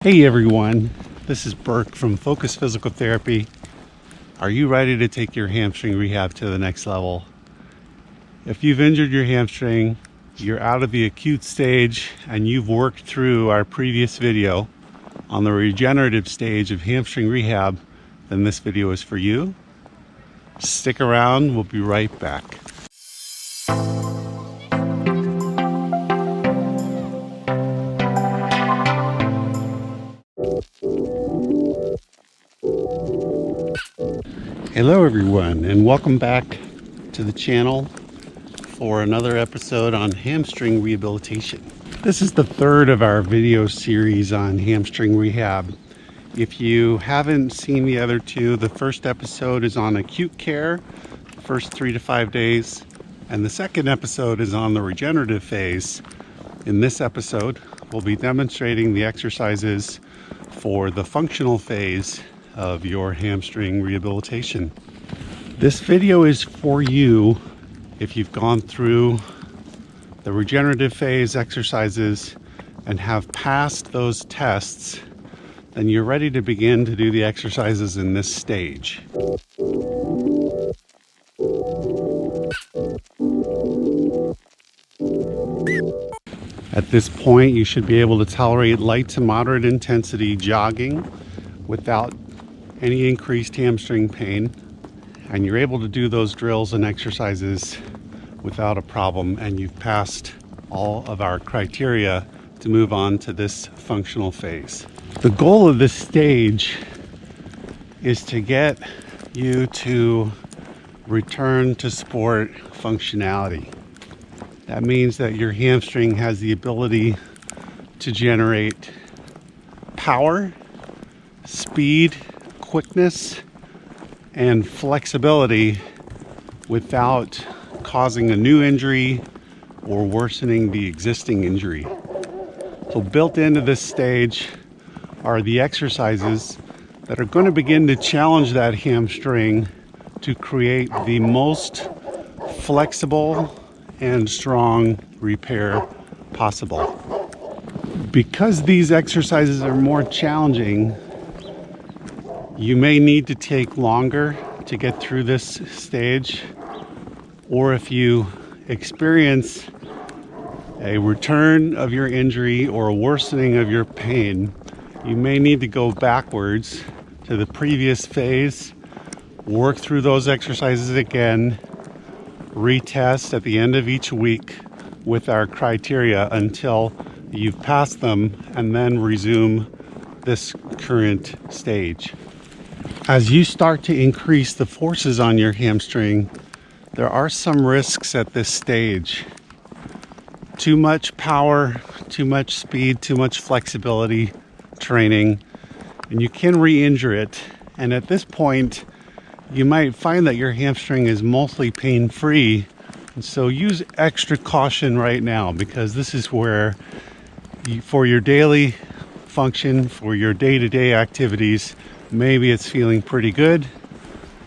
Hey everyone, this is Burke from Focus Physical Therapy. Are you ready to take your hamstring rehab to the next level? If you've injured your hamstring, you're out of the acute stage, and you've worked through our previous video on the regenerative stage of hamstring rehab, then this video is for you. Stick around, we'll be right back. Hello everyone, and welcome back to the channel for another episode on hamstring rehabilitation. This is the third of our video series on hamstring rehab. If you haven't seen the other two, the first episode is on acute care, the first 3 to 5 days, and the second episode is on the regenerative phase. In this episode, we'll be demonstrating the exercises for the functional phase of your hamstring rehabilitation. This video is for you if you've gone through the regenerative phase exercises and have passed those tests, then you're ready to begin to do the exercises in this stage. At this point, you should be able to tolerate light to moderate intensity jogging without any increased hamstring pain, and you're able to do those drills and exercises without a problem, and you've passed all of our criteria to move on to this functional phase. The goal of this stage is to get you to return to sport functionality. That means that your hamstring has the ability to generate power, speed, quickness, and flexibility without causing a new injury or worsening the existing injury. So built into this stage are the exercises that are going to begin to challenge that hamstring to create the most flexible and strong repair possible. Because these exercises are more challenging, you may need to take longer to get through this stage, or if you experience a return of your injury or a worsening of your pain, you may need to go backwards to the previous phase, work through those exercises again, retest at the end of each week with our criteria until you've passed them, and then resume this current stage. As you start to increase the forces on your hamstring, there are some risks at this stage. Too much power, too much speed, too much flexibility training, and you can re-injure it. And at this point, you might find that your hamstring is mostly pain-free. And so use extra caution right now, because this is where, for your daily function, for your day-to-day activities, maybe it's feeling pretty good.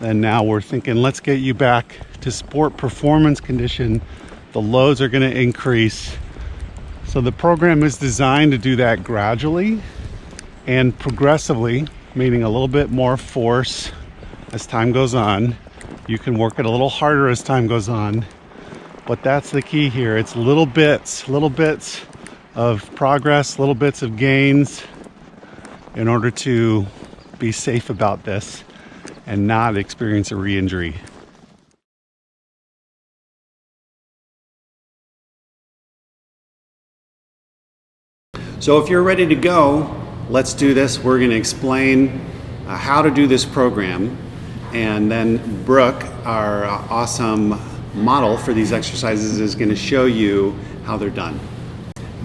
Then now we're thinking, let's get you back to sport performance condition. The loads are going to increase. So the program is designed to do that gradually and progressively, meaning a little bit more force as time goes on. You can work it a little harder as time goes on, but that's the key here. It's little bits of progress, little bits of gains, in order to be safe about this and not experience a re-injury. So if you're ready to go, let's do this. We're going to explain how to do this program, and then Brooke, our awesome model for these exercises, is going to show you how they're done.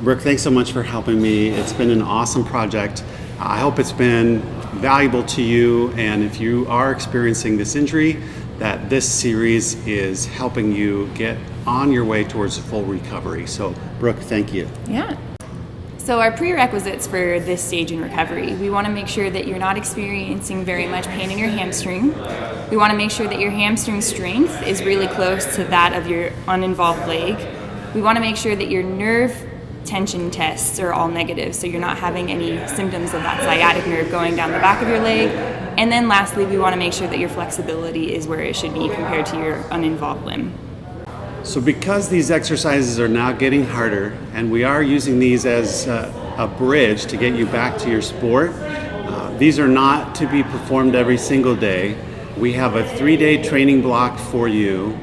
Brooke, thanks so much for helping me. It's been an awesome project. I hope it's been valuable to you, and if you are experiencing this injury, that this series is helping you get on your way towards a full recovery. So Brooke, thank you. Yeah. So our prerequisites for this stage in recovery, we want to make sure that you're not experiencing very much pain in your hamstring. We want to make sure that your hamstring strength is really close to that of your uninvolved leg. We want to make sure that your nerve tension tests are all negative, so you're not having any symptoms of that sciatic nerve going down the back of your leg. And then lastly, we want to make sure that your flexibility is where it should be compared to your uninvolved limb. So because these exercises are now getting harder, and we are using these as a bridge to get you back to your sport, these are not to be performed every single day. We have a 3-day training block for you.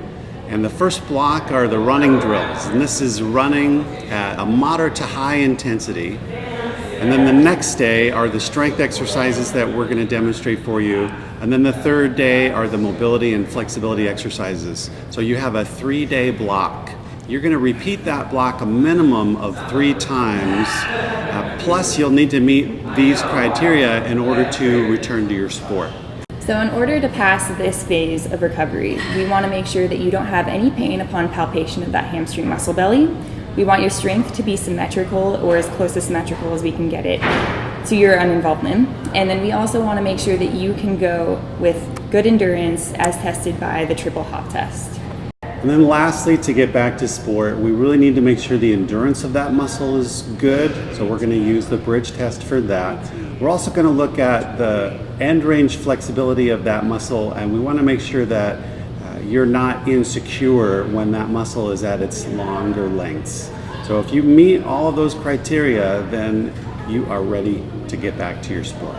And the first block are the running drills. And this is running at a moderate to high intensity. And then the next day are the strength exercises that we're going to demonstrate for you. And then the third day are the mobility and flexibility exercises. So you have a 3-day block. You're going to repeat that block a minimum of 3 times. Plus you'll need to meet these criteria in order to return to your sport. So in order to pass this phase of recovery, we want to make sure that you don't have any pain upon palpation of that hamstring muscle belly. We want your strength to be symmetrical, or as close to symmetrical as we can get it, to your uninvolved limb. And then we also want to make sure that you can go with good endurance as tested by the triple hop test. And then lastly, to get back to sport, we really need to make sure the endurance of that muscle is good. So we're going to use the bridge test for that. We're also going to look at the end range flexibility of that muscle, and we want to make sure that you're not insecure when that muscle is at its longer lengths. So if you meet all of those criteria, then you are ready to get back to your sport.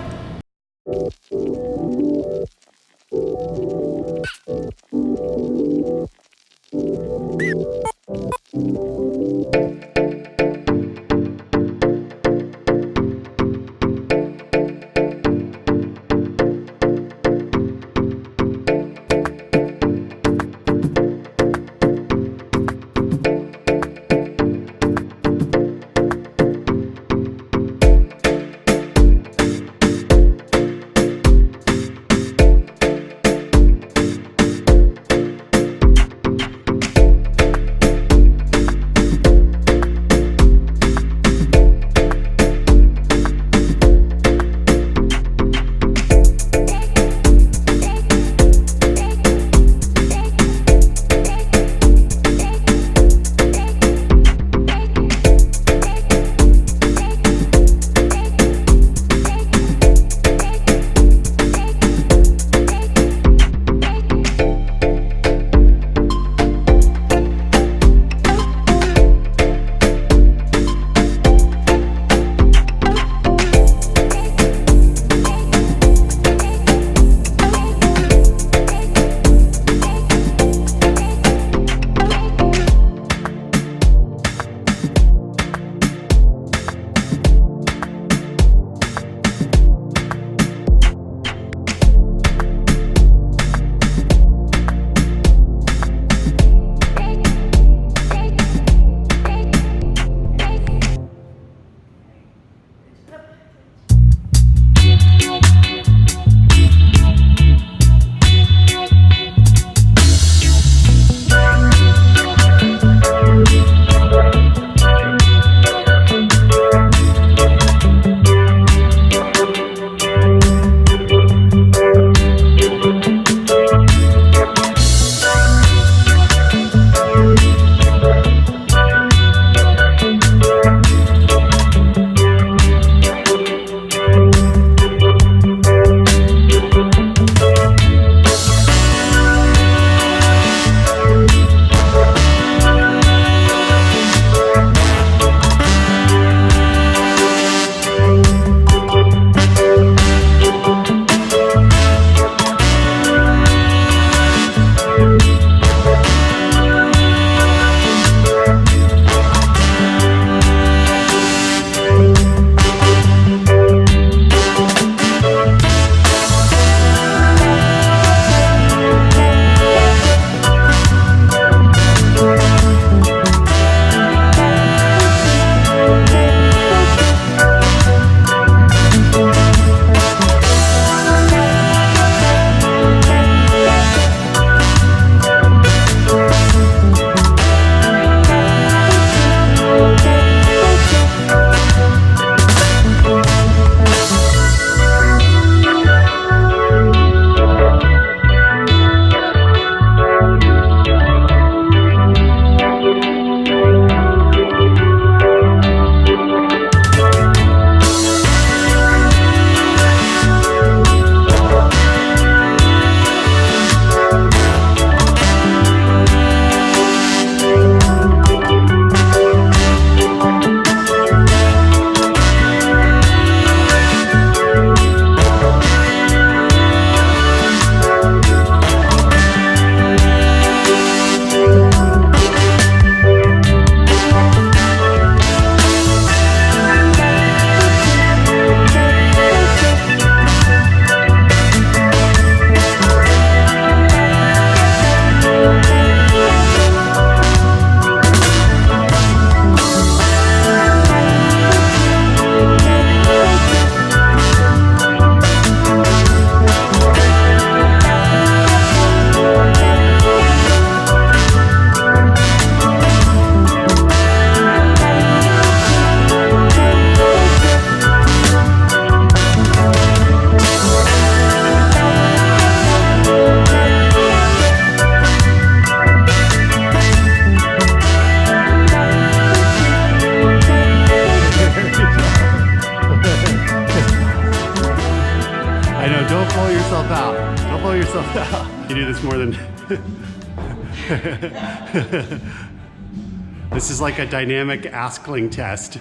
blow yourself out. Don't blow yourself out. You do this more than... This is like a dynamic askling test.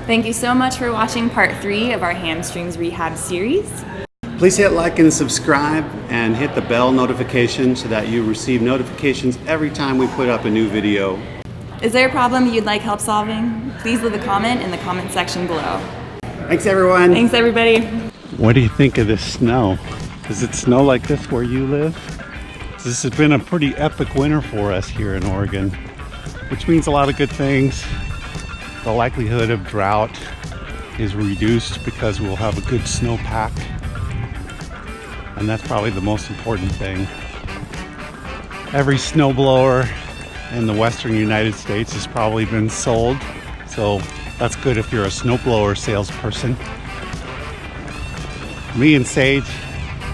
Thank you so much for watching part 3 of our hamstrings rehab series. Please hit like and subscribe and hit the bell notification so that you receive notifications every time we put up a new video. Is there a problem you'd like help solving? Please leave a comment in the comment section below. Thanks everyone. Thanks everybody. What do you think of this snow? Does it snow like this where you live? This has been a pretty epic winter for us here in Oregon, which means a lot of good things. The likelihood of drought is reduced because we'll have a good snowpack, and that's probably the most important thing. Every snowblower in the western United States has probably been sold, so that's good if you're a snowblower salesperson. Me and Sage,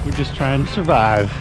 we're just trying to survive.